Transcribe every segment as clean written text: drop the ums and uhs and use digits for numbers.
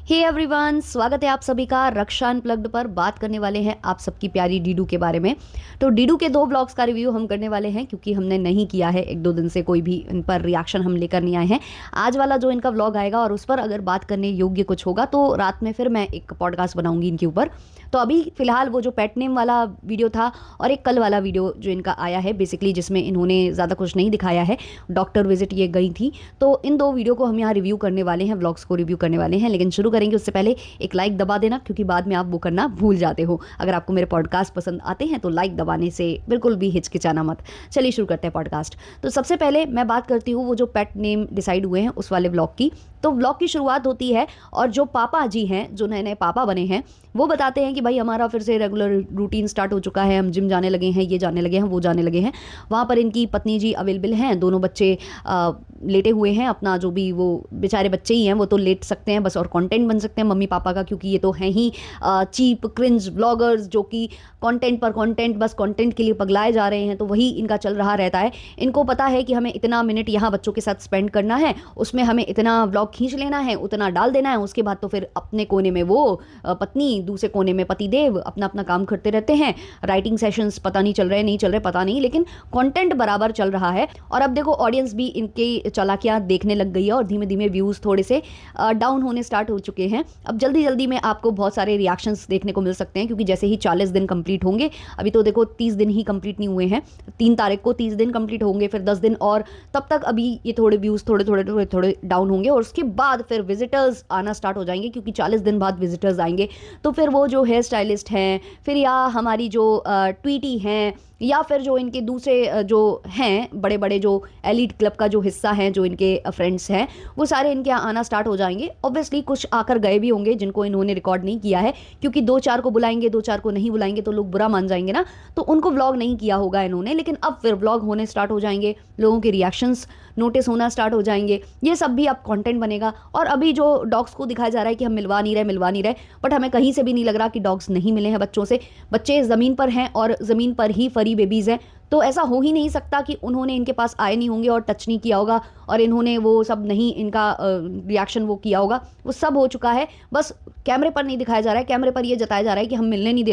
Hey everyone, स्वागत है आप सभी का रक्षा अनप्लग्ड पर। बात करने वाले हैं आप सबकी प्यारी डीडू के बारे में। तो डीडू के 2 ब्लॉग्स का रिव्यू हम करने वाले हैं क्योंकि हमने नहीं किया है 1-2 दिन से, कोई भी इन पर रिएक्शन हम लेकर नहीं आए हैं। आज वाला जो इनका व्लॉग आएगा और उस पर अगर बात करने योग्य कुछ होगा तो रात में फिर मैं एक पॉडकास्ट बनाऊंगी इनके ऊपर। तो अभी फिलहाल वो जो पेट नेम वाला वीडियो था और एक कल वाला वीडियो जो इनका आया है बेसिकली, जिसमें इन्होंने ज़्यादा कुछ नहीं दिखाया है, डॉक्टर विजिट ये गई थी, तो इन 2 वीडियो को हम यहाँ रिव्यू करने वाले हैं, व्लॉग्स को रिव्यू करने वाले हैं। लेकिन शुरू करेंगे उससे पहले एक लाइक दबा देना क्योंकि बाद में आप वो करना भूल जाते हो। अगर आपको मेरे पॉडकास्ट पसंद आते हैं तो लाइक दबाने से बिल्कुल भी हिचकिचाना मत। चलिए शुरू करते हैं पॉडकास्ट। तो सबसे पहले मैं बात करती हूँ वो जो पेट नेम डिसाइड हुए हैं उस वाले व्लॉग की। तो व्लॉग की शुरुआत होती है और जो पापा जी हैं, जो नए नए पापा बने हैं, वो बताते हैं कि भाई हमारा फिर से रेगुलर रूटीन स्टार्ट हो चुका है, हम जिम जाने लगे हैं, ये जाने लगे हैं, वो जाने लगे हैं। वहाँ पर इनकी पत्नी जी अवेलेबल हैं, दोनों बच्चे लेटे हुए हैं, अपना जो भी वो बेचारे बच्चे ही हैं वो तो लेट सकते हैं बस, और कंटेंट बन सकते हैं मम्मी पापा का, क्योंकि ये तो हैं ही चीप क्रिंज ब्लॉगर्स जो कि कंटेंट पर कंटेंट, बस कंटेंट के लिए पगलाए जा रहे हैं। तो वही इनका चल रहा रहता है। इनको पता है कि हमें इतना मिनट यहाँ बच्चों के साथ स्पेंड करना है, उसमें हमें इतना व्लॉग खींच लेना है, उतना डाल देना है। उसके बाद तो फिर अपने कोने में वो पत्नी, दूसरे कोने में पति देव अपना अपना काम करते रहते हैं। राइटिंग सेशंस पता नहीं चल रहे, नहीं चल रहे पता नहीं, लेकिन कंटेंट बराबर चल रहा है। और अब देखो ऑडियंस भी इनके चालाकियां देखने लग गई है और धीमे धीमे व्यूज़ थोड़े से डाउन होने स्टार्ट हो चुके हैं। अब जल्दी जल्दी में आपको बहुत सारे रिएक्शंस देखने को मिल सकते हैं क्योंकि जैसे ही 40 दिन कंप्लीट होंगे, अभी तो देखो 30 दिन ही कंप्लीट नहीं हुए हैं, 3 तारीख को 30 दिन कंप्लीट होंगे, फिर 10 दिन और, तब तक अभी ये थोड़े व्यूज़ थोड़े थोड़े थोड़े थोड़े डाउन होंगे और उसके बाद फिर विजिटर्स आना स्टार्ट हो जाएंगे क्योंकि 40 दिन बाद विजिटर्स आएंगे। तो फिर वो जो हेयर स्टाइलिस्ट हैं, फिर या हमारी जो ट्वीटी हैं, या फिर जो इनके दूसरे जो हैं बड़े बड़े जो एलीट क्लब का जो हिस्सा हैं, जो इनके फ्रेंड्स हैं, वो सारे इनके यहाँ आना स्टार्ट हो जाएंगे। ऑब्वियसली कुछ आकर गए भी होंगे जिनको इन्होंने रिकॉर्ड नहीं किया है, क्योंकि 2-4 को बुलाएंगे, 2-4 को नहीं बुलाएंगे तो लोग बुरा मान जाएंगे ना, तो उनको व्लॉग नहीं किया होगा इन्होंने। लेकिन अब फिर व्लॉग होने स्टार्ट हो जाएंगे, लोगों के रिएक्शंस नोटिस होना स्टार्ट हो जाएंगे, ये सब भी अब कंटेंट बनेगा। और अभी जो डॉग्स को दिखाया जा रहा है कि हम मिलवा नहीं रहे, बट हमें कहीं से भी नहीं लग रहा कि डॉग्स नहीं मिले हैं बच्चों से। बच्चे ज़मीन पर हैं और ज़मीन पर ही फरी बेबीज़ हैं, तो ऐसा हो ही नहीं सकता कि उन्होंने इनके पास आए नहीं होंगे और टच नहीं किया होगा और इन्होंने वो सब नहीं, इनका रिएक्शन वो किया होगा। वो सब हो चुका है, बस कैमरे पर नहीं दिखाया जा रहा है। कैमरे पर ये जताया जा रहा है कि हम मिलने नहीं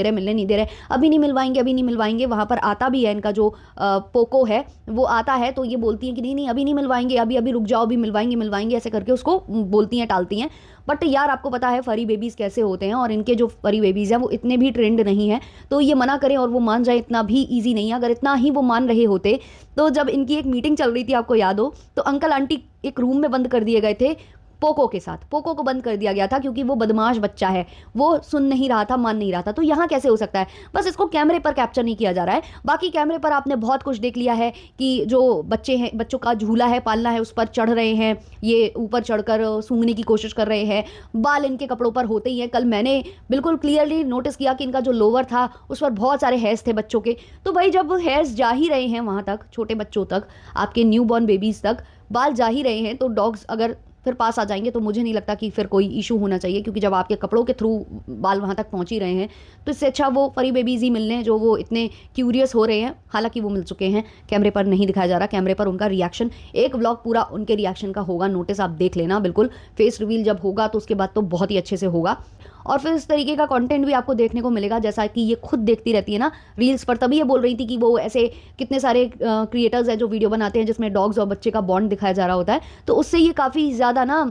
दे रहे, अभी नहीं मिलवाएंगे। वहाँ पर आता भी है इनका जो पोको है, वो आता है तो ये बोलती है कि नहीं अभी नहीं मिलवाएंगे, अभी रुक जाओ, अभी मिलवाएंगे, ऐसे करके उसको बोलती हैं, टालती हैं। बट यार आपको पता है फरी बेबीज़ कैसे होते हैं, और इनके जो फरी बेबीज़ हैं वो इतने भी ट्रेंड नहीं है, तो ये मना करें और वो मान जाए इतना भी ईजी नहीं है। अगर इतना ही वो मान रहे होते तो जब इनकी एक मीटिंग चल रही थी, आपको याद हो, तो अंकल आंटी एक रूम में बंद कर दिए गए थे पोको के साथ। पोको को बंद कर दिया गया था क्योंकि वो बदमाश बच्चा है, वो सुन नहीं रहा था, मान नहीं रहा था। तो यहाँ कैसे हो सकता है? बस इसको कैमरे पर कैप्चर नहीं किया जा रहा है। बाकी कैमरे पर आपने बहुत कुछ देख लिया है कि जो बच्चे हैं, बच्चों का झूला है, पालना है, उस पर चढ़ रहे हैं, ये ऊपर चढ़कर सूंघने की कोशिश कर रहे हैं, बाल इनके कपड़ों पर होते ही हैं। कल मैंने बिल्कुल क्लियरली नोटिस किया कि इनका जो लोवर था उस पर बहुत सारे हेयर्स थे बच्चों के। तो भाई जब हेयर्स जा ही रहे हैं वहाँ तक, छोटे बच्चों तक, आपके न्यू बॉर्न बेबीज़ तक बाल जा ही रहे हैं, तो डॉग्स अगर फिर पास आ जाएंगे तो मुझे नहीं लगता कि फिर कोई इशू होना चाहिए, क्योंकि जब आपके कपड़ों के थ्रू बाल वहाँ तक पहुँच ही रहे हैं तो इससे अच्छा वो फरी बेबीज़ ही मिलने जो वो इतने क्यूरियस हो रहे हैं। हालांकि वो मिल चुके हैं, कैमरे पर नहीं दिखाया जा रहा। कैमरे पर उनका रिएक्शन, एक व्लॉग पूरा उनके रिएक्शन का होगा, नोटिस आप देख लेना बिल्कुल। फेस रिवील जब होगा तो उसके बाद तो बहुत ही अच्छे से होगा और फिर इस तरीके का कंटेंट भी आपको देखने को मिलेगा, जैसा कि ये खुद देखती रहती है ना रील्स पर। तभी ये बोल रही थी कि वो ऐसे कितने सारे क्रिएटर्स हैं जो वीडियो बनाते हैं जिसमें डॉग्स और बच्चे का बॉन्ड दिखाया जा रहा होता है, तो उससे ये काफ़ी ज़्यादा ना,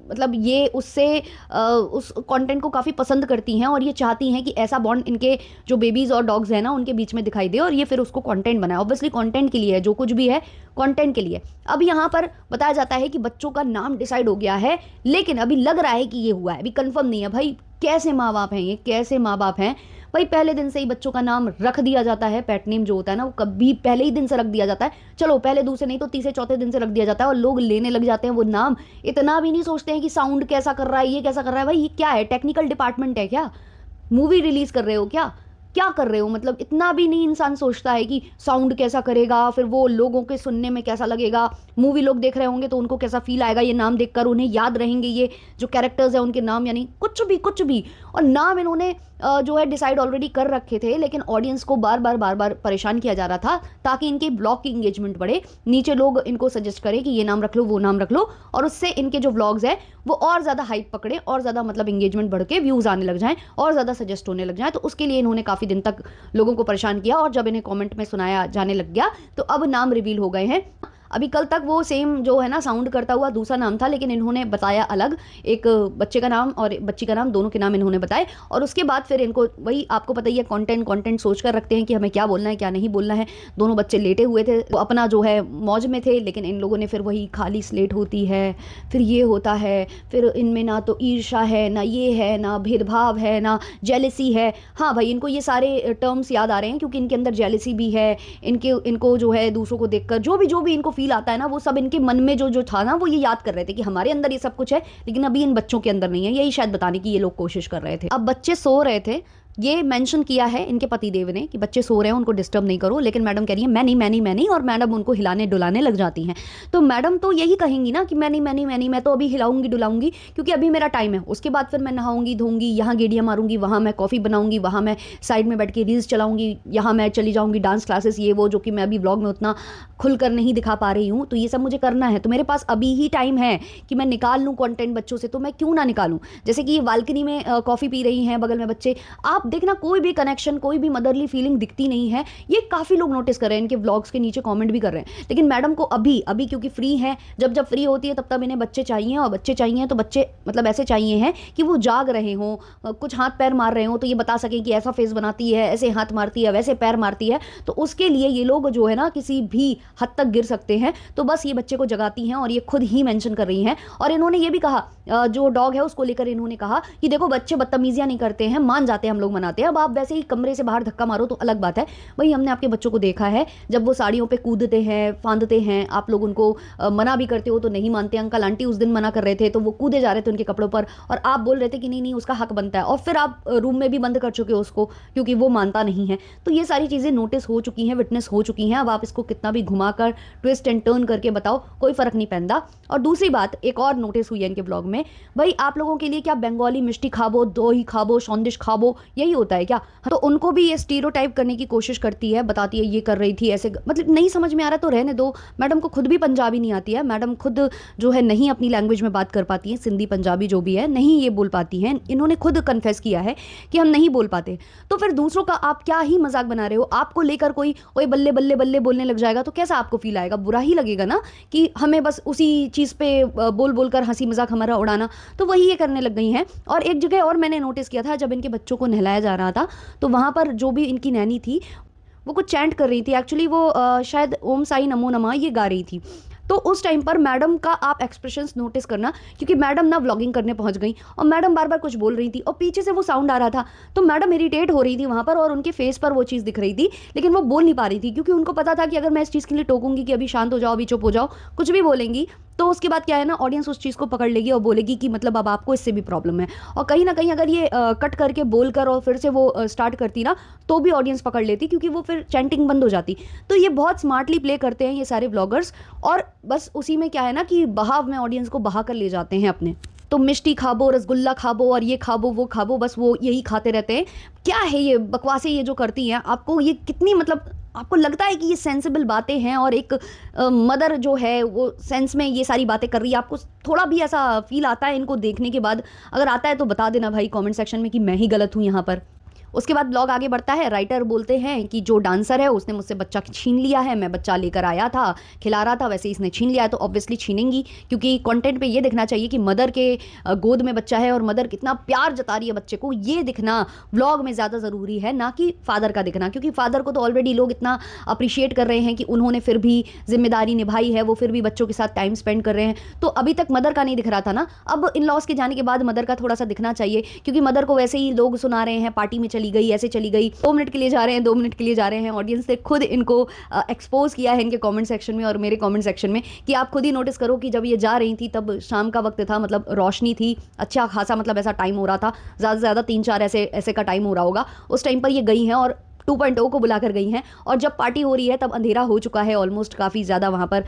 मतलब ये उससे उस कंटेंट को काफ़ी पसंद करती हैं और ये चाहती हैं कि ऐसा बॉन्ड इनके जो बेबीज़ और डॉग्स हैं ना उनके बीच में दिखाई दे, और ये फिर उसको कंटेंट बनाए। ऑब्वियसली कंटेंट के लिए है, जो कुछ भी है कंटेंट के लिए। अब यहाँ पर बताया जाता है कि बच्चों का नाम डिसाइड हो गया है, लेकिन अभी लग रहा है कि ये हुआ है, अभी कंफर्म नहीं है। भाई कैसे माँ बाप हैं ये, कैसे माँ बाप हैं भाई? पहले दिन से ही बच्चों का नाम रख दिया जाता है। पेट नेम जो होता है ना, वो कभी पहले ही दिन से रख दिया जाता है। चलो पहले दूसरे नहीं तो तीसरे चौथे दिन से रख दिया जाता है और लोग लेने लग जाते हैं वो नाम। इतना भी नहीं सोचते हैं कि साउंड कैसा कर रहा है, ये कैसा कर रहा है। भाई ये क्या है, टेक्निकल डिपार्टमेंट है क्या? मूवी रिलीज कर रहे हो क्या कर रहे हो? मतलब इतना भी नहीं इंसान सोचता है कि साउंड कैसा करेगा, फिर वो लोगों के सुनने में कैसा लगेगा, मूवी लोग देख रहे होंगे तो उनको कैसा फील आएगा, ये नाम देखकर उन्हें याद रहेंगे ये जो कैरेक्टर्स हैं उनके नाम, यानी कुछ भी। और नाम इन्होंने जो है डिसाइड ऑलरेडी कर रखे थे, लेकिन ऑडियंस को बार बार परेशान किया जा रहा था ताकि इनके ब्लॉग की इंगेजमेंट बढ़े, नीचे लोग इनको सजेस्ट करें कि ये नाम रख लो, वो नाम रख लो, और उससे इनके जो व्लॉग्स है वो और ज़्यादा हाइप पकड़े, और ज़्यादा मतलब इंगेजमेंट बढ़ के व्यूज़ आने लग जाएं और ज़्यादा सजेस्ट होने लग जाएं। तो उसके लिए इन्होंने काफ़ी दिन तक लोगों को परेशान किया, और जब इन्हें कमेंट में सुनाया जाने लग गया तो अब नाम रिवील हो गए हैं। अभी कल तक वो सेम जो है ना साउंड करता हुआ दूसरा नाम था, लेकिन इन्होंने बताया अलग, एक बच्चे का नाम और बच्ची का नाम, दोनों के नाम इन्होंने बताए। और उसके बाद फिर इनको वही, आपको पता ही है, कंटेंट सोच कर रखते हैं कि हमें क्या बोलना है क्या नहीं बोलना है। दोनों बच्चे लेटे हुए थे, वो अपना जो है मौज में थे, लेकिन इन लोगों ने फिर वही खाली स्लेट होती है, फिर ये होता है, फिर इनमें ना तो ईर्ष्या है, ना ये है, ना भेदभाव है, ना जेलिसी है। हाँ भाई, इनको ये सारे टर्म्स याद आ रहे हैं क्योंकि इनके अंदर जेलिसी भी है, इनको जो है दूसरों को देखकर जो भी इनको फील आता है ना, वो सब इनके मन में जो था ना, वो ये याद कर रहे थे कि हमारे अंदर ये सब कुछ है, लेकिन अभी इन बच्चों के अंदर नहीं है। यही शायद बताने की ये लोग कोशिश कर रहे थे। अब बच्चे सो रहे थे, ये मेंशन किया है इनके पतिदेव ने कि बच्चे सो रहे हैं, उनको डिस्टर्ब नहीं करो, लेकिन मैडम कह रही है मैं नहीं, और मैडम उनको हिलाने डुलाने लग जाती हैं। तो मैडम तो यही कहेंगी ना कि मैं नहीं, मैं तो अभी हिलाऊंगी डुलाऊंगी क्योंकि अभी मेरा टाइम है, उसके बाद फिर मैं नहाऊंगी धोऊंगी, यहाँ गेड़ियाँ मारूंगी, वहाँ मैं कॉफ़ी बनाऊंगी, वहाँ मैं साइड में बैठ के रील्स चलाऊंगी, यहाँ मैं चली जाऊंगी डांस क्लासेस, ये वो जो कि मैं अभी व्लॉग में उतना खुलकर नहीं दिखा पा रही हूँ। तो ये सब मुझे करना है, तो मेरे पास अभी ही टाइम है कि मैं निकाल लूँ कंटेंट बच्चों से, तो मैं क्यों ना निकालूँ। जैसे कि ये बालकनी में कॉफ़ी पी रही हैं, बगल में बच्चे, आप देखना कोई भी कनेक्शन, कोई भी मदरली फीलिंग दिखती नहीं है। ये काफ़ी लोग नोटिस कर रहे हैं, इनके व्लॉग्स के नीचे कमेंट भी कर रहे हैं। लेकिन मैडम को अभी क्योंकि फ्री हैं, जब फ्री होती है तब इन्हें बच्चे चाहिए, और बच्चे चाहिए तो बच्चे मतलब ऐसे चाहिए हैं कि वो जाग रहे हों, कुछ हाथ पैर मार रहे हों, तो ये बता सकें कि ऐसा फेस बनाती है, ऐसे हाथ मारती है, वैसे पैर मारती है। तो उसके लिए ये लोग जो है ना किसी भी हद तक गिर सकते हैं, तो बस ये बच्चे को जगाती हैं, और ये खुद ही मेंशन कर रही हैं। और इन्होंने ये भी कहा, जो डॉग है उसको लेकर इन्होंने कहा कि देखो बच्चे बदतमीजियां नहीं करते हैं, मान जाते हैं, हम लोग मनाते हैं। अब आप वैसे ही कमरे से बाहर धक्का मारो तो अलग बात है। वही हमने आपके बच्चों को देखा है, जब वो साड़ियों पे कूदते हैं, फांदते हैं, आप लोग उनको मना भी करते हो तो नहीं मानते। अंकल आंटी उस दिन मना कर रहे थे तो वो कूदे जा रहे थे उनके कपड़ों पर, और आप बोल रहे थे कि नहीं उसका हक बनता है, और फिर आप रूम में भी बंद कर चुके हो उसको क्योंकि वो मानता नहीं है। तो ये सारी चीज़ें नोटिस हो चुकी हैं, विटनेस हो चुकी हैं। अब आप इसको कितना भी घुमाकर ट्विस्ट एंड टर्न करके बताओ, कोई फर्क नहीं पैंदा। और दूसरी बात एक और नोटिस हुई है इनके ब्लॉग में, भाई आप लोगों के लिए क्या बंगाली मिष्टी खाबो, दही खाबो, सौंदिश खाबो, यही होता है क्या? तो उनको भी ये स्टीरियोटाइप करने की कोशिश करती है, बताती है ये कर रही थी ऐसे, मतलब नहीं समझ में आ रहा तो रहने दो। मैडम को खुद भी पंजाबी नहीं आती है, मैडम खुद जो है नहीं अपनी लैंग्वेज में बात कर पाती है, सिंधी पंजाबी जो भी है नहीं ये बोल पाती हैं। इन्होंने खुद कन्फेस किया है कि हम नहीं बोल पाते। तो फिर दूसरों का आप क्या ही मजाक बना रहे हो? आपको लेकर कोई ओए बल्ले बल्ले बल्ले बोलने लग जाएगा तो कैसा आपको फील आएगा? बुरा ही लगेगा ना कि हमें बस उसी चीज़ पे बोल कर हंसी मजाक हमारा उड़ाना। तो वही ये करने लग गई हैं। और एक जगह और मैंने नोटिस किया था, जब इनके बच्चों को नहलाया जा रहा था तो वहाँ पर जो भी इनकी नैनी थी वो कुछ चैंट कर रही थी। एक्चुअली वो शायद ओम साई नमो नमः ये गा रही थी। तो उस टाइम पर मैडम का आप एक्सप्रेशंस नोटिस करना, क्योंकि मैडम ना व्लॉगिंग करने पहुंच गई और मैडम बार बार कुछ बोल रही थी और पीछे से वो साउंड आ रहा था, तो मैडम इरिटेट हो रही थी वहाँ पर और उनके फेस पर वो चीज़ दिख रही थी, लेकिन वो बोल नहीं पा रही थी क्योंकि उनको पता था कि अगर मैं इस चीज़ के लिए टोकूंगी कि अभी शांत हो जाओ, अभी चुप हो जाओ, कुछ भी बोलेंगी तो उसके बाद क्या है ना, ऑडियंस उस चीज़ को पकड़ लेगी और बोलेगी कि मतलब अब आपको इससे भी प्रॉब्लम है। और कहीं ना कहीं अगर ये कट करके बोल कर और फिर से वो स्टार्ट करती ना, तो भी ऑडियंस पकड़ लेती क्योंकि वो फिर चैंटिंग बंद हो जाती। तो ये बहुत स्मार्टली प्ले करते हैं ये सारे व्लॉगर्स, और बस उसी में क्या है ना कि बहाव में ऑडियंस को बहा कर ले जाते हैं अपने। तो मिष्टी खाबो, रसगुल्ला खाबो और ये खाबो वो खाबो, बस वो यही खाते रहते हैं। क्या है ये बकवासें ये जो करती हैं? आपको ये कितनी मतलब आपको लगता है कि ये सेंसिबल बातें हैं और एक मदर जो है वो सेंस में ये सारी बातें कर रही है? आपको थोड़ा भी ऐसा फील आता है इनको देखने के बाद? अगर आता है तो बता देना भाई कमेंट सेक्शन में कि मैं ही गलत हूँ यहाँ पर। उसके बाद ब्लॉग आगे बढ़ता है। राइटर बोलते हैं कि जो डांसर है उसने मुझसे बच्चा छीन लिया है, मैं बच्चा लेकर आया था, खिला रहा था, वैसे इसने छीन लिया है। तो ऑब्वियसली छीनेंगी, क्योंकि कंटेंट पे ये दिखना चाहिए कि मदर के गोद में बच्चा है और मदर कितना प्यार जता रही है बच्चे को, ये दिखना व्लॉग में ज़्यादा ज़रूरी है, ना कि फादर का दिखना। क्योंकि फादर को तो ऑलरेडी लोग इतना अप्रिशिएट कर रहे हैं कि उन्होंने फिर भी जिम्मेदारी निभाई है, वो फिर भी बच्चों के साथ टाइम स्पेंड कर रहे हैं। तो अभी तक मदर का नहीं दिख रहा था ना, अब इन लॉस के जाने के बाद मदर का थोड़ा सा दिखना चाहिए, क्योंकि मदर को वैसे ही लोग सुना रहे हैं पार्टी में चली गई, ऐसे चली गई, 2 मिनट के लिए जा रहे हैं, 2 मिनट के लिए जा रहे हैं। ऑडियंस ने खुद इनको एक्सपोज किया है इनके कमेंट सेक्शन में और मेरे कमेंट सेक्शन में, कि आप खुद ही नोटिस करो कि जब ये जा रही थी तब शाम का वक्त था, मतलब रोशनी थी, अच्छा खासा मतलब ऐसा टाइम हो रहा था, ज़्यादा से ज़्यादा 3-4 ऐसे का टाइम हो रहा होगा। उस टाइम पर ये गई हैं और 2.0 को बुलाकर गई हैं। और जब पार्टी हो रही है तब अंधेरा हो चुका है, ऑलमोस्ट काफ़ी ज़्यादा वहाँ पर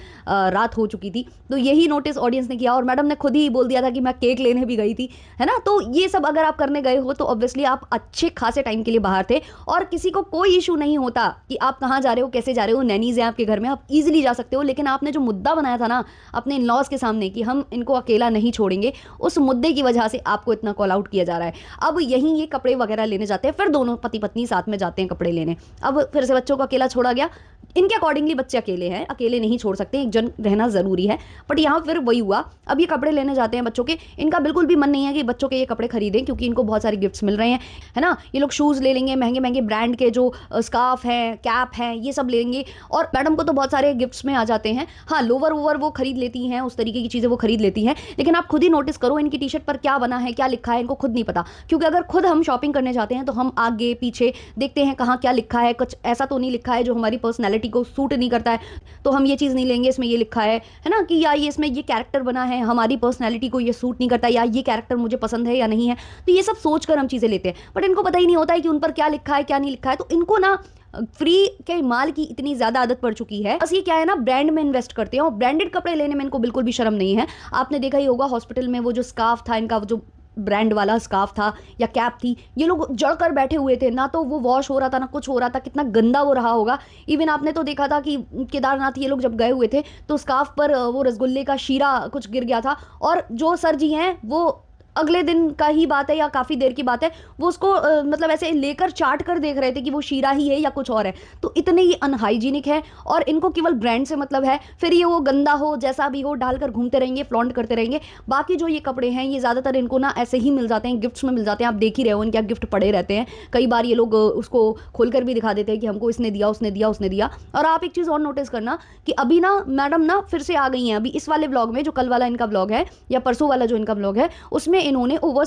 रात हो चुकी थी। तो यही नोटिस ऑडियंस ने किया और मैडम ने खुद ही बोल दिया था कि मैं केक लेने भी गई थी, है ना। तो ये सब अगर आप करने गए हो तो ऑब्वियसली आप अच्छे खासे टाइम के लिए बाहर थे और किसी को कोई इशू नहीं होता कि आप कहाँ जा रहे हो, कैसे जा रहे हो। नैनीज हैं आपके घर में, आप ईजिली जा सकते हो। लेकिन आपने जो मुद्दा बनाया था ना अपने इन लॉज के सामने कि हम इनको अकेला नहीं छोड़ेंगे, उस मुद्दे की वजह से आपको इतना कॉल आउट किया जा रहा है। अब यहीं ये कपड़े वगैरह लेने जाते हैं, फिर दोनों पति पत्नी साथ में जाते हैं कपड़े लेने। अब फिर से बच्चों को अकेला छोड़ा गया। इनके अकॉर्डिंगली बच्चे अकेले हैं, अकेले नहीं छोड़ सकते, एक जन रहना जरूरी है। बट यहाँ फिर वही हुआ, अब ये कपड़े लेने जाते हैं बच्चों के, इनका बिल्कुल भी मन नहीं है कि बच्चों के ये कपड़े खरीदें क्योंकि इनको बहुत सारे गिफ्ट्स मिल रहे हैं, है ना। ये लोग शूज़ ले लेंगे, महंगे महंगे ब्रांड के जो स्कार्फ हैं, कैप हैं, ये सब लेंगे। और मैडम को तो बहुत सारे गिफ्ट्स में आ जाते हैं। हाँ, लोवर वोवर वो खरीद लेती हैं, उस तरीके की चीज़ें वो खरीद लेती हैं। लेकिन आप खुद ही नोटिस करो इनकी टी शर्ट पर क्या बना है, क्या लिखा है, इनको खुद नहीं पता। क्योंकि अगर खुद हम शॉपिंग करने जाते हैं तो हम आगे पीछे देखते हैं कहाँ क्या लिखा है, कुछ ऐसा तो नहीं लिखा है जो हमारी पर्सनैलिटी को सूट नहीं करता है, तो हम ये चीज़ नहीं लेंगे, इसमें ये लिखा है ना, कि या ये इसमें ये कैरेक्टर बना है, हमारी पर्सनैलिटी को ये सूट नहीं करता, या ये कैरेक्टर मुझे पसंद है या नहीं है। तो ये सब सोचकर हम चीज़ें लेते हैं, बट इनको पता ही नहीं होता है कि उन पर क्या लिखा है क्या नहीं लिखा है। तो इनको ना फ्री के माल की इतनी ज़्यादा आदत पड़ चुकी है। बस ये क्या है ना, ब्रांड में इन्वेस्ट करते हैं और ब्रांडेड कपड़े लेने में इनको बिल्कुल भी शर्म नहीं है। आपने देखा ही होगा हॉस्पिटल में वो जो स्कार्फ था, इनका जो ब्रांड वाला स्कार्फ था या कैप थी, ये लोग जड़कर बैठे हुए थे, ना तो वो वॉश हो रहा था ना कुछ हो रहा था, कितना गंदा वो रहा होगा। इवन आपने तो देखा था कि केदारनाथ ये लोग जब गए हुए थे तो स्कार्फ पर वो रसगुल्ले का शीरा कुछ गिर गया था, और जो सर जी हैं वो अगले दिन का ही बात है या काफ़ी देर की बात है, वो उसको मतलब ऐसे लेकर चाट कर देख रहे थे कि वो शीरा ही है या कुछ और है। तो इतने ही अनहाइजीनिक है और इनको केवल ब्रांड से मतलब है। फिर ये वो गंदा हो जैसा भी हो डालकर घूमते रहेंगे, फ्लॉन्ट करते रहेंगे। बाकी जो ये कपड़े हैं ये ज़्यादातर इनको ना ऐसे ही मिल जाते हैं, गिफ्ट्स में मिल जाते हैं। आप देख ही रहे हो इनके गिफ्ट पड़े रहते हैं। कई बार ये लोग उसको खोलकर भी दिखा देते हैं कि हमको इसने दिया, उसने दिया, उसने दिया। और आप एक चीज़ और नोटिस करना कि अभी ना मैडम ना फिर से आ गई हैं। अभी इस वाले ब्लॉग में, जो कल वाला इनका ब्लॉग है या परसों वाला जो इनका ब्लॉग है, उसमें इन्होंने ओवर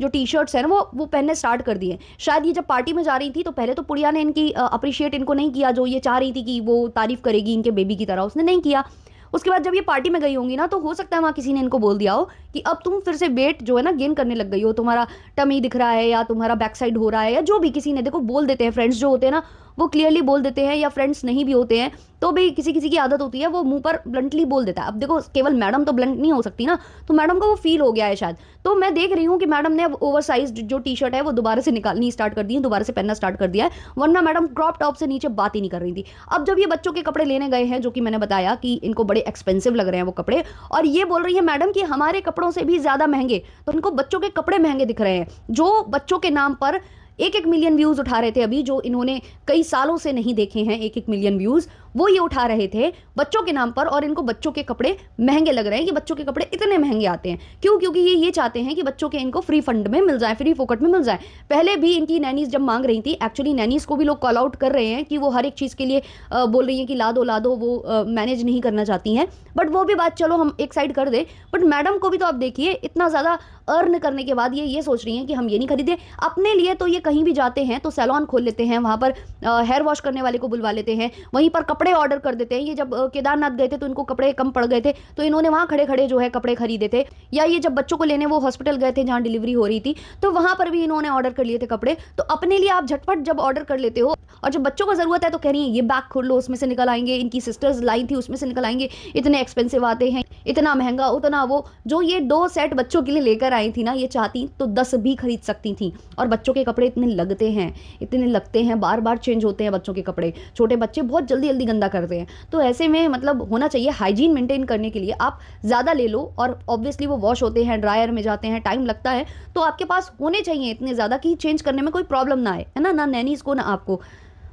जो टी शर्ट्स हैं वो पहनने स्टार्ट कर दिए। शायद ये जब पार्टी में जा रही थी तो पहले तो पुड़िया ने इनकी अप्रिशिएट इनको नहीं किया, जो ये चाह रही थी कि वो तारीफ करेगी इनके बेबी की तरह, उसने नहीं किया। उसके बाद जब ये पार्टी में गई होंगी ना तो हो सकता है वहाँ किसी ने इनको बोल दिया हो कि अब तुम फिर से वेट जो है ना गेन करने लग गई हो, तुम्हारा टमी दिख रहा है या तुम्हारा बैक साइड हो रहा है, या जो भी किसी ने, देखो बोल देते हैं, फ्रेंड्स जो होते हैं ना वो क्लियरली बोल देते हैं, या फ्रेंड्स नहीं भी होते हैं तो भी किसी किसी की आदत होती है वो मुंह पर ब्लंटली बोल देता है। अब देखो केवल मैडम तो ब्लंट नहीं हो सकती ना, तो मैडम को वो फील हो गया है शायद। तो मैं देख रही हूँ कि मैडम ने अब ओवरसाइज जो टी शर्ट है वो दोबारा से निकालनी स्टार्ट कर दी है, दोबारा से पहनना स्टार्ट कर दिया है, वरना मैडम क्रॉप टॉप से नीचे बात ही नहीं कर रही थी। अब जब ये बच्चों के कपड़े लेने गए हैं, जो कि मैंने बताया कि इनको बड़े एक्सपेंसिव लग रहे हैं वो कपड़े, और ये बोल रही है मैडम कि हमारे कपड़ों से भी ज़्यादा महंगे, तो इनको बच्चों के कपड़े महंगे दिख रहे हैं। जो बच्चों के नाम पर 1-1 मिलियन व्यूज़ उठा रहे थे, अभी जो इन्होंने कई सालों से नहीं देखे हैं 1-1 मिलियन व्यूज़, वो ये उठा रहे थे बच्चों के नाम पर, और इनको बच्चों के कपड़े महंगे लग रहे हैं कि बच्चों के कपड़े इतने महंगे आते हैं। क्यों? क्योंकि ये चाहते हैं कि बच्चों के इनको फ्री फंड में मिल जाए, फ्री फोकट में मिल जाए। पहले भी इनकी नैनीज जब मांग रही थी, एक्चुअली नैनीज को भी लोग कॉल आउट कर रहे हैं कि वो हर एक चीज़ के लिए बोल रही हैं कि ला दो, वो मैनेज नहीं करना चाहती हैं। बट वो भी बात चलो हम एक साइड कर दे, बट मैडम को भी तो आप देखिए इतना ज़्यादा अर्न करने के बाद ये सोच रही हैं कि हम ये नहीं खरीदें अपने लिए। तो ये कहीं भी जाते हैं तो सैलून खोल लेते हैं, वहाँ पर हेयर वॉश करने वाले को बुलवा लेते हैं, वहीं पर कपड़े ऑर्डर कर देते हैं। ये जब केदारनाथ गए थे तो इनको कपड़े कम पड़ गए थे, तो इन्होंने वहाँ खड़े खड़े जो है कपड़े खरीदे थे। या ये जब बच्चों को लेने वो हॉस्पिटल गए थे जहाँ डिलीवरी हो रही थी, तो वहाँ पर भी इन्होंने ऑर्डर कर लिए थे कपड़े। तो अपने लिए आप झटपट जब ऑर्डर कर लेते हो, और जब बच्चों को ज़रूरत है तो कह रही है ये बैग खोल लो, उसमें से निकल आएंगे, इनकी सिस्टर्स लाई थी उसमें से निकल आएंगे, इतने एक्सपेंसिव आते हैं, इतना महंगा, उतना वो। जो ये 2 सेट बच्चों के लिए लेकर आई थी ना, ये चाहती तो 10 भी खरीद सकती थी। और बच्चों के कपड़े इतने लगते हैं, इतने लगते हैं, बार बार चेंज होते हैं बच्चों के कपड़े, छोटे बच्चे बहुत जल्दी जल्दी गंदा करते हैं। तो ऐसे में मतलब होना चाहिए हाइजीन मेंटेन करने के लिए आप ज़्यादा ले लो, और ऑब्वियसली वो वॉश होते हैं, ड्रायर में जाते हैं, टाइम लगता है, तो आपके पास होने चाहिए इतने ज़्यादा कि चेंज करने में कोई प्रॉब्लम ना आए, है ना नैनीज़ को ना आपको।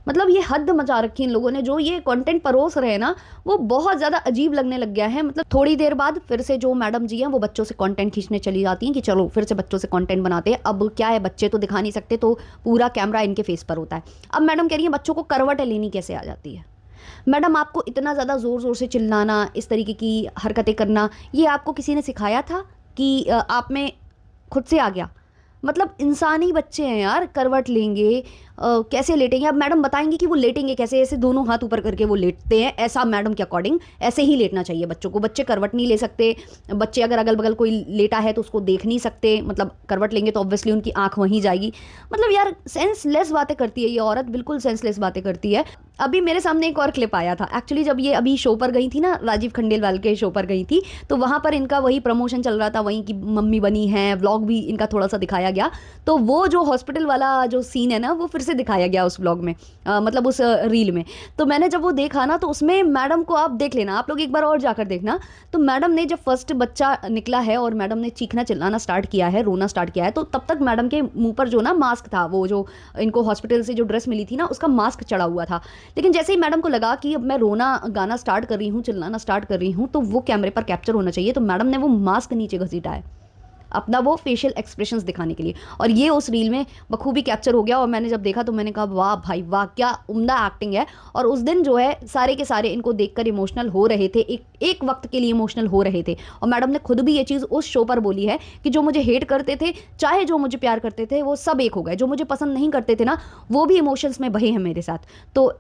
मतलब ये हद मचा रखी इन लोगों ने, जो ये कंटेंट परोस रहे हैं ना वो बहुत ज़्यादा अजीब लगने लग गया है। मतलब थोड़ी देर बाद फिर से जो मैडम जी हैं वो बच्चों से कंटेंट खींचने चली जाती हैं कि चलो फिर से बच्चों से कंटेंट बनाते हैं। अब क्या है, बच्चे तो दिखा नहीं सकते, तो पूरा कैमरा इनके फेस पर होता है। अब मैडम कह रही है बच्चों को करवटें लेनी कैसे आ जाती है। मैडम आपको इतना ज़्यादा ज़ोर ज़ोर से चिल्लाना, इस तरीके की हरकतें करना, ये आपको किसी ने सिखाया था कि आप में खुद से आ गया? मतलब इंसानी बच्चे हैं यार, करवट लेंगे, कैसे लेटेंगे। अब मैडम बताएंगे कि वो लेटेंगे कैसे, ऐसे दोनों हाथ ऊपर करके वो लेटते हैं, ऐसा मैडम के अकॉर्डिंग ऐसे ही लेटना चाहिए बच्चों को। बच्चे करवट नहीं ले सकते, बच्चे अगर अगल बगल कोई लेटा है तो उसको देख नहीं सकते, मतलब करवट लेंगे तो ऑब्वियसली उनकी आंख वहीं जाएगी। मतलब यार सेंसलेस बातें करती है ये औरत, बिल्कुल सेंसलेस बातें करती है। अभी मेरे सामने एक और क्लिप आया था एक्चुअली, जब ये अभी शो पर गई थी ना, राजीव खंडेलवाल के शो पर गई थी, तो वहाँ पर इनका वही प्रमोशन चल रहा था, वहीं की मम्मी बनी है, व्लॉग भी इनका थोड़ा सा दिखाया गया। तो वो जो हॉस्पिटल वाला जो सीन है ना, वो फिर से दिखाया गया उस व्लॉग में, मतलब उस रील में। तो मैंने जब वो देखा ना, तो उसमें मैडम को आप देख लेना, आप लोग एक बार और जाकर देखना। तो मैडम ने जब फर्स्ट बच्चा निकला है और मैडम ने चीखना चिल्लाना स्टार्ट किया है, रोना स्टार्ट किया है, तो तब तक मैडम के मुंह पर जो ना मास्क था, वो जो इनको हॉस्पिटल से जो ड्रेस मिली थी ना, उसका मास्क चढ़ा हुआ था। लेकिन जैसे ही मैडम को लगा कि अब मैं रोना गाना स्टार्ट कर रही हूँ, चिल्लाना स्टार्ट कर रही हूँ, तो वो कैमरे पर कैप्चर होना चाहिए, तो मैडम ने वो मास्क नीचे घसीटा है अपना वो फेशियल एक्सप्रेशंस दिखाने के लिए, और ये उस रील में बखूबी कैप्चर हो गया। और मैंने जब देखा तो मैंने कहा वाह भाई वाह, क्या उम्दा एक्टिंग है। और उस दिन जो है सारे के सारे इनको देखकर इमोशनल हो रहे थे, एक वक्त के लिए इमोशनल हो रहे थे। और मैडम ने खुद भी ये चीज़ उस शो पर बोली है कि जो मुझे हेट करते थे, चाहे जो मुझे प्यार करते थे, वो सब एक हो गए, जो मुझे पसंद नहीं करते थे ना, वो भी इमोशंस में बहे हैं मेरे साथ। तो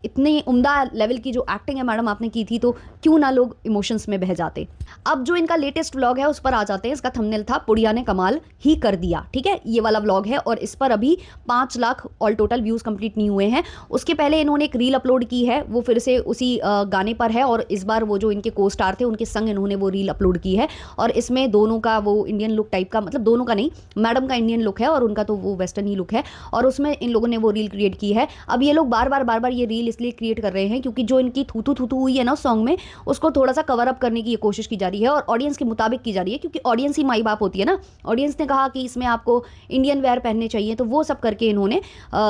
इतनी उम्दा लेवल की जो एक्टिंग है मैडम आपने की थी, तो क्यों ना लोग इमोशंस में बह जाते। अब जो इनका लेटेस्ट व्लॉग है उस पर आ जाते हैं। इसका थंबनेल था पुड़िया ने कमाल ही कर दिया, ठीक है, ये वाला व्लॉग है, और इस पर अभी 5 lakh all total views complete नहीं हुए हैं। उसके पहले इन्होंने एक रील अपलोड की है, वो फिर से उसी गाने पर है, और इस बार वो जो इनके को स्टार थे उनके संग इन्होंने वो रील अपलोड की है। और इसमें दोनों का वो इंडियन लुक टाइप का, मतलब दोनों का नहीं, मैडम का इंडियन लुक है और उनका तो वो वेस्टर्न ही लुक है, और उसमें इन लोगों ने वो रील क्रिएट की है। अब ये लोग बार बार ये रील इसलिए क्रिएट कर रहे हैं क्योंकि जो इनकी थूथू थूथू हुई है ना सॉन्ग में, उसको थोड़ा सा कवर अप करने की ये कोशिश की जा रही है, और ऑडियंस के मुताबिक की जा रही है, क्योंकि ऑडियंस ही माई बाप होती है ना। ऑडियंस ने कहा कि इसमें आपको इंडियन वेयर पहनने चाहिए, तो वो सब करके इन्होंने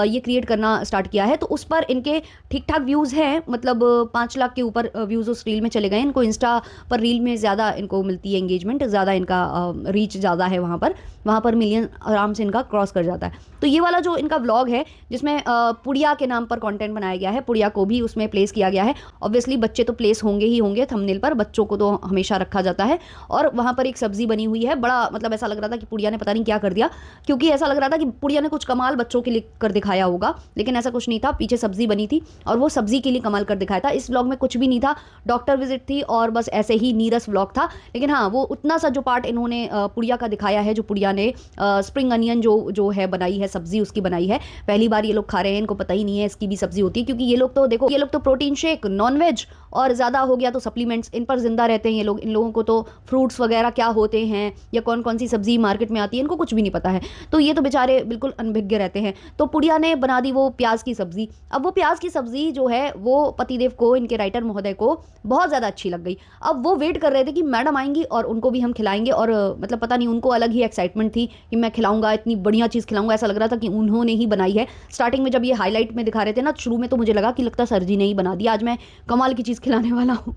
ये क्रिएट करना स्टार्ट किया है। तो उस पर इनके ठीक ठाक व्यूज़ हैं, मतलब 5 लाख के ऊपर व्यूज़ उस रील में चले गए। इनको इंस्टा पर रील में ज़्यादा इनको मिलती है एंगेजमेंट, ज़्यादा इनका रीच ज़्यादा है, वहाँ पर मिलियन आराम से इनका क्रॉस कर जाता है। तो ये वाला जो इनका व्लॉग है जिसमें पुड़िया के नाम पर कंटेंट बनाया गया है, पुड़िया को भी उसमें प्लेस किया गया है। ऑब्वियसली बच्चे तो प्लेस होंगे ही होंगे थंबनेल पर, बच्चों को तो हमेशा रखा जाता है। और वहाँ पर एक सब्जी बनी हुई है, बड़ा मतलब ऐसा लग रहा था कि पुड़िया ने पता नहीं क्या कर दिया, क्योंकि ऐसा लग रहा था कि पुड़िया ने कुछ कमाल बच्चों के लिए कर दिखाया होगा, लेकिन ऐसा कुछ नहीं था। पीछे सब्जी बनी थी और वो सब्जी के लिए कमाल कर दिखाया था। इस व्लॉग में कुछ भी नहीं था, डॉक्टर विजिट थी और बस ऐसे ही नीरस व्लॉग था। लेकिन हाँ, वो उतना सा जो पार्ट इन्होंने पुड़िया का दिखाया है, जो पुड़िया ने स्प्रिंग अनियन जो है बनाई है सब्जी, उसकी बनाई है, पहली बार ये लोग खा रहे हैं, इनको पता ही नहीं है इसकी भी सब्जी होती है। क्योंकि ये लोग तो देखो, ये लोग तो प्रोटीन शेक, नॉनवेज और ज़्यादा हो गया तो सप्लीमेंट्स, इन पर जिंदा रहते हैं ये लोग। इन लोगों को तो फ्रूट्स वगैरह क्या होते हैं या कौन कौन सी सब्जी मार्केट में आती है, इनको कुछ भी नहीं पता है। तो ये तो बेचारे बिल्कुल अनभिज्ञ रहते हैं। तो पुड़िया ने बना दी वो प्याज की सब्जी। अब वो प्याज की सब्जी जो है वो पतिदेव को, इनके राइटर महोदय को बहुत ज़्यादा अच्छी लग गई। अब वो वेट कर रहे थे कि मैडम आएंगी और उनको भी हम खिलाएंगे, और मतलब पता नहीं उनको अलग ही एक्साइटमेंट थी कि मैं खिलाऊंगा, इतनी बढ़िया चीज़ खिलाऊंगा। ऐसा लग रहा था कि उन्होंने ही बनाई है। स्टार्टिंग में जब ये हाईलाइट में दिखा रहे थे ना, शुरू में तो मुझे लगा कि लगता सर जी ने ही बना दिया, आज मैं कमाल की चीज़ खिलाने वाला हूँ।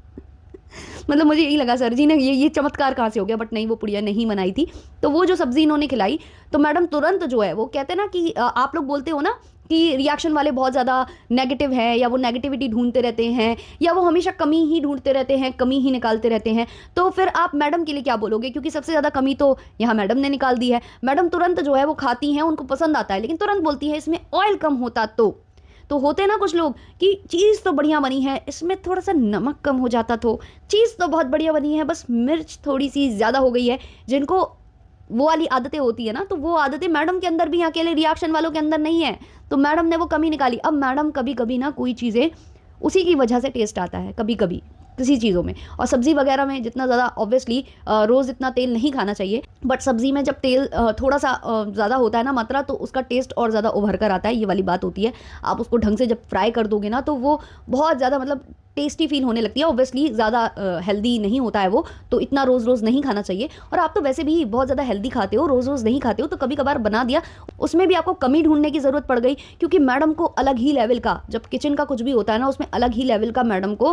मतलब मुझे यही लगा सर जी ने ये चमत्कार कहाँ से हो गया, बट नहीं, वो पुड़िया नहीं बनाई थी। तो वो जो सब्जी इन्होंने खिलाई, तो मैडम तुरंत जो है, वो कहते हैं ना कि आप लोग बोलते हो ना कि रिएक्शन वाले बहुत ज़्यादा नेगेटिव है, या वो नेगेटिविटी ढूंढते रहते हैं, या वो हमेशा कमी ही ढूंढते रहते हैं, कमी ही निकालते रहते हैं, तो फिर आप मैडम के लिए क्या बोलोगे? क्योंकि सबसे ज़्यादा कमी तो यहाँ मैडम ने निकाल दी है। मैडम तुरंत जो है वो खाती हैं, उनको पसंद आता है, लेकिन तुरंत बोलती है इसमें ऑयल कम होता तो होते ना कुछ लोग कि चीज़ तो बढ़िया बनी है, इसमें थोड़ा सा नमक कम हो जाता, तो चीज़ तो बहुत बढ़िया बनी है, बस मिर्च थोड़ी सी ज़्यादा हो गई है। जिनको वो वाली आदतें होती है ना, तो वो आदतें मैडम के अंदर भी, अकेले रिएक्शन वालों के अंदर नहीं है, तो मैडम ने वो कमी निकाली। अब मैडम कभी कभी ना कोई चीज़ें उसी की वजह से टेस्ट आता है, कभी कभी किसी चीज़ों में। और सब्ज़ी वगैरह में जितना ज़्यादा, ऑब्वियसली रोज़ इतना तेल नहीं खाना चाहिए, बट सब्ज़ी में जब तेल थोड़ा सा ज़्यादा होता है ना मात्रा, तो उसका टेस्ट और ज़्यादा उभर कर आता है, ये वाली बात होती है। आप उसको ढंग से जब फ्राई कर दोगे ना, तो वो बहुत ज़्यादा मतलब टेस्टी फील होने लगती है। ऑब्वियसली ज़्यादा हेल्दी नहीं होता है वो, तो इतना रोज़ रोज़ नहीं खाना चाहिए। और आप तो वैसे भी बहुत ज़्यादा हेल्दी खाते हो, रोज़ रोज़ नहीं खाते हो, तो कभी कभार बना दिया, उसमें भी आपको कमी ढूंढने की ज़रूरत पड़ गई। क्योंकि मैडम को अलग ही लेवल का, जब किचन का कुछ भी होता है ना, उसमें अलग ही लेवल का मैडम को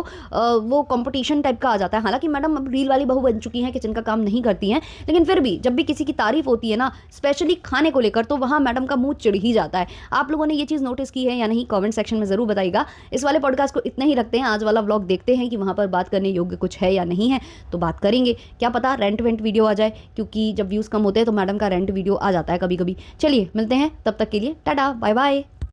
वो कंपटीशन टाइप का आ जाता है। हालांकि मैडम अब रील वाली बहू बन चुकी हैं, किचन का काम नहीं करती हैं, लेकिन फिर भी जब भी किसी की तारीफ होती है ना, स्पेशली खाने को लेकर, तो वहाँ मैडम का मुँह चिढ़ ही जाता है। आप लोगों ने ये चीज़ नोटिस की है या नहीं, कॉमेंट सेक्शन में ज़रूर बताइएगा। इस वाले पॉडकास्ट को इतना ही रखते हैं आज। वाला व्लॉग देखते हैं कि वहाँ पर बात करने योग्य कुछ है या नहीं है, तो बात करेंगे। क्या पता रेंट वेंट वीडियो आ जाए, क्योंकि जब व्यूज़ कम होते हैं तो मैडम का रेंट वीडियो आ जाता है कभी कभी। चलिए मिलते हैं, तब तक के लिए टाटा बाय बाय।